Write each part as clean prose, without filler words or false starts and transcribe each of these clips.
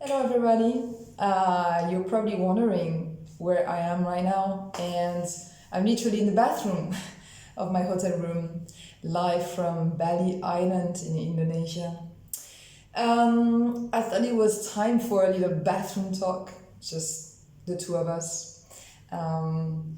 Hello, everybody. You're probably wondering where I am right now, and I'm literally in the bathroom of my hotel room, live from Bali Island in Indonesia. I thought it was time for a little bathroom talk, just the two of us. Um,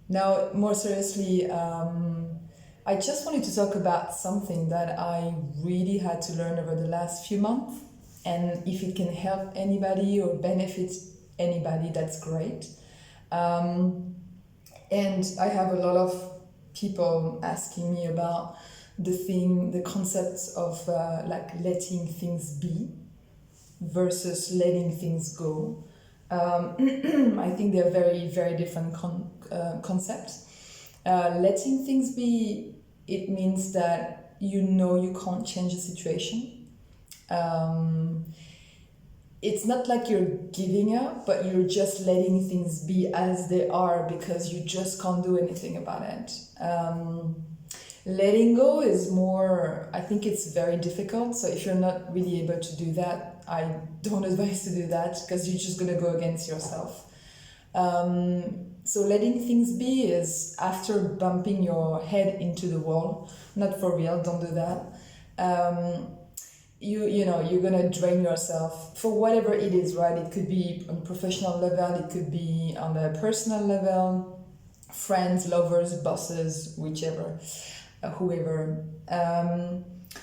Now, more seriously, I just wanted to talk about something that I really had to learn over the last few months. And if it can help anybody or benefit anybody, that's great. Um, and I have a lot of people asking me about the concept of like letting things be versus letting things go. I think they're very, very different concepts. Letting things be, it means that you know you can't change the situation. Um, it's not like you're giving up, but you're just letting things be as they are because you just can't do anything about it. Letting go is more, I think it's very difficult. So if you're not really able to do that, I don't advise to do that because you're just going to go against yourself. So letting things be is after bumping your head into the wall, not for real, don't do that. You know you're gonna drain yourself for whatever it is, right? It could be on a professional level, it could be on a personal level, friends, lovers, bosses, whichever, whoever.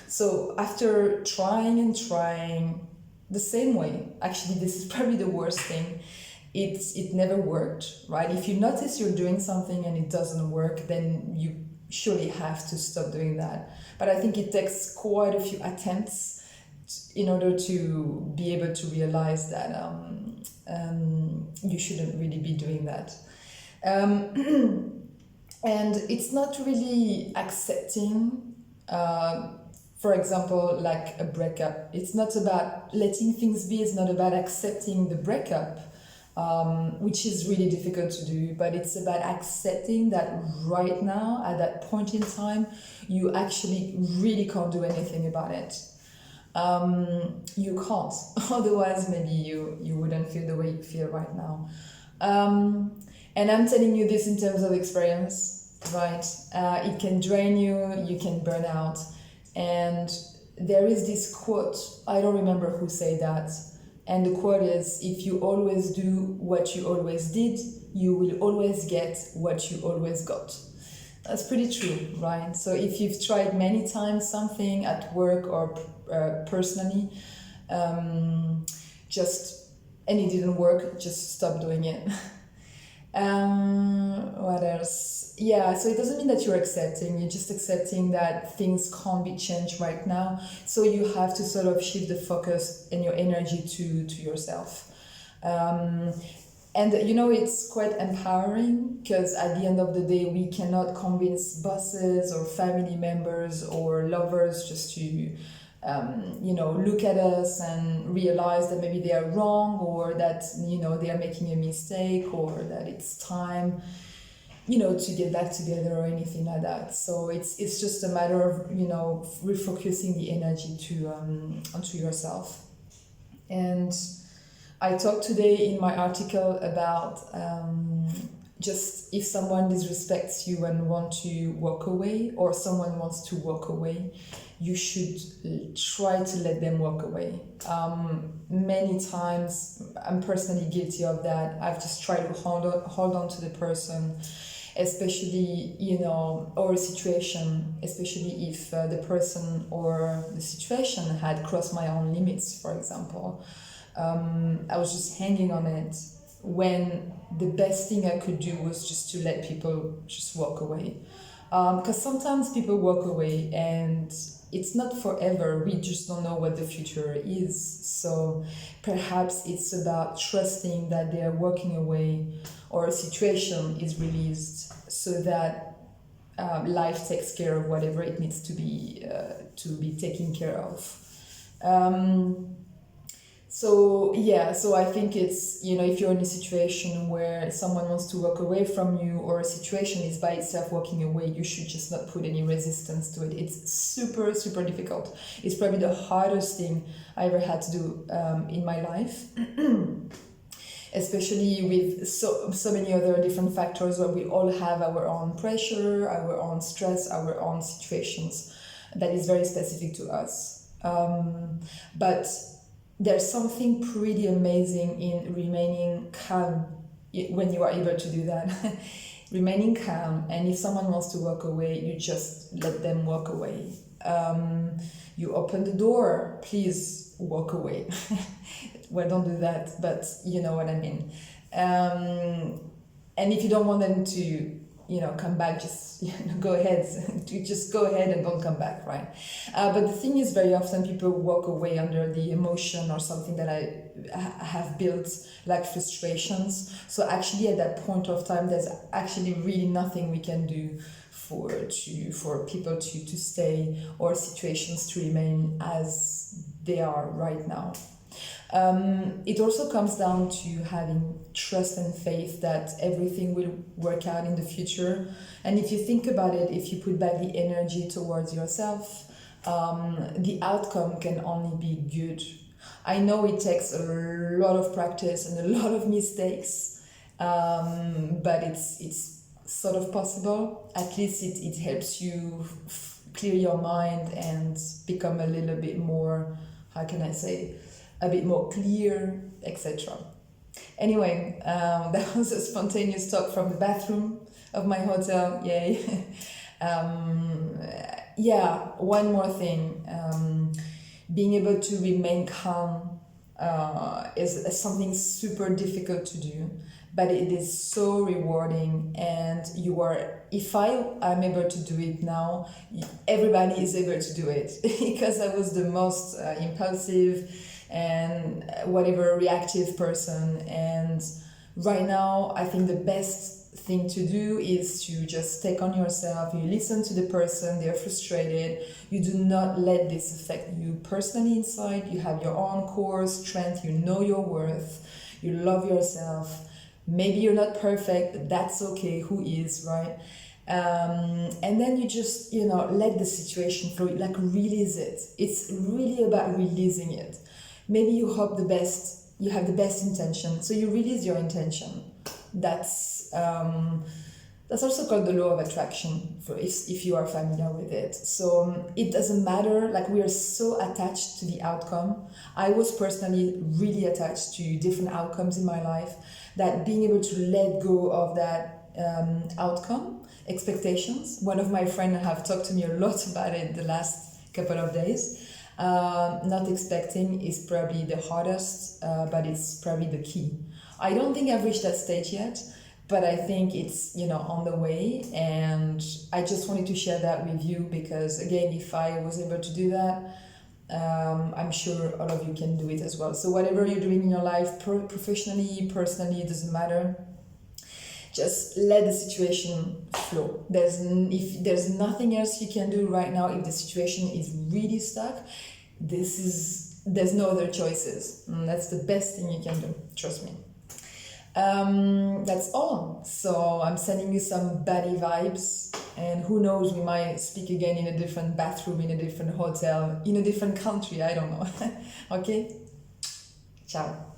So after trying and trying the same way, actually this is probably the worst thing, it never worked, right? If you notice you're doing something and it doesn't work, then you surely have to stop doing that. But I think it takes quite a few attempts in order to be able to realize that you shouldn't really be doing that. And it's not really accepting, for example, like a breakup. It's not about letting things be, it's not about accepting the breakup, which is really difficult to do, but it's about accepting that right now, at that point in time, you actually really can't do anything about it. You can't, otherwise maybe you wouldn't feel the way you feel right now. And I'm telling you this in terms of experience, right? It can drain you, you can burn out. And there is this quote, I don't remember who said that, and the quote is, if you always do what you always did, you will always get what you always got. That's pretty true, right? So if you've tried many times something at work or personally, just and it didn't work, just stop doing it. What else? Yeah, so it doesn't mean that you're accepting, you're just accepting that things can't be changed right now. So you have to sort of shift the focus and your energy to yourself. And you know, it's quite empowering because at the end of the day, we cannot convince bosses or family members or lovers just to, you know, look at us and realize that maybe they are wrong, or that, you know, they are making a mistake, or that it's time, you know, to get back together or anything like that. So it's just a matter of, you know, refocusing the energy to onto yourself. And I talked today in my article about just if someone disrespects you and want to walk away, or someone wants to walk away, you should try to let them walk away. Many times, I'm personally guilty of that. I've just tried to hold on to the person, especially, you know, or a situation, especially if the person or the situation had crossed my own limits, for example. I was just hanging on it when the best thing I could do was just to let people just walk away. Because sometimes people walk away and it's not forever, we just don't know what the future is. So perhaps it's about trusting that they are walking away, or a situation is released, so that life takes care of whatever it needs to be taken care of. So yeah, so I think it's, you know, if you're in a situation where someone wants to walk away from you, or a situation is by itself walking away, you should just not put any resistance to it. It's super, super difficult. It's probably the hardest thing I ever had to do in my life. Especially with so many other different factors where we all have our own pressure, our own stress, our own situations that is very specific to us. But there's something pretty amazing in remaining calm when you are able to do that. Remaining calm, and if someone wants to walk away, you just let them walk away. You open the door, please walk away. Well, don't do that, but you know what I mean. And if you don't want them to, you know, come back, just go ahead. Just go ahead and don't come back, right? But the thing is, very often people walk away under the emotion or something that I have built, like frustrations. So actually, at that point of time, there's actually really nothing we can do for people to stay, or situations to remain as they are right now. It also comes down to having trust and faith that everything will work out in the future. And if you think about it, if you put back the energy towards yourself, the outcome can only be good. I know it takes a lot of practice and a lot of mistakes, but it's sort of possible. At least it helps you clear your mind and become a little bit more, how can I say, a bit more clear, etc. Anyway, that was a spontaneous talk from the bathroom of my hotel. Yay. Yeah, one more thing. Being able to remain calm is something super difficult to do, but it is so rewarding. And if I am able to do it now, everybody is able to do it, because I was the most impulsive and whatever reactive person. And right now, I think the best thing to do is to just take on yourself. You listen to the person, they're frustrated. You do not let this affect you personally inside. You have your own core strength, you know your worth, you love yourself. Maybe you're not perfect, but that's okay. Who is, right? And then you just, let the situation flow, like release it. It's really about releasing it. Maybe you hope the best, you have the best intention, so you release your intention. That's also called the law of attraction, for if you are familiar with it. So it doesn't matter, like we are so attached to the outcome. I was personally really attached to different outcomes in my life, that being able to let go of that outcome, expectations. One of my friends have talked to me a lot about it the last couple of days. Not expecting is probably the hardest, but it's probably the key. I don't think I've reached that stage yet, but I think it's on the way, and I just wanted to share that with you, because again, if I was able to do that, I'm sure all of you can do it as well. So whatever you're doing in your life, professionally, personally, it doesn't matter. Just let the situation flow. If there's nothing else you can do right now, if the situation is really stuck, there's no other choices. That's the best thing you can do, trust me. That's all. So I'm sending you some buddy vibes, and who knows, we might speak again in a different bathroom, in a different hotel, in a different country, I don't know. Okay? Ciao.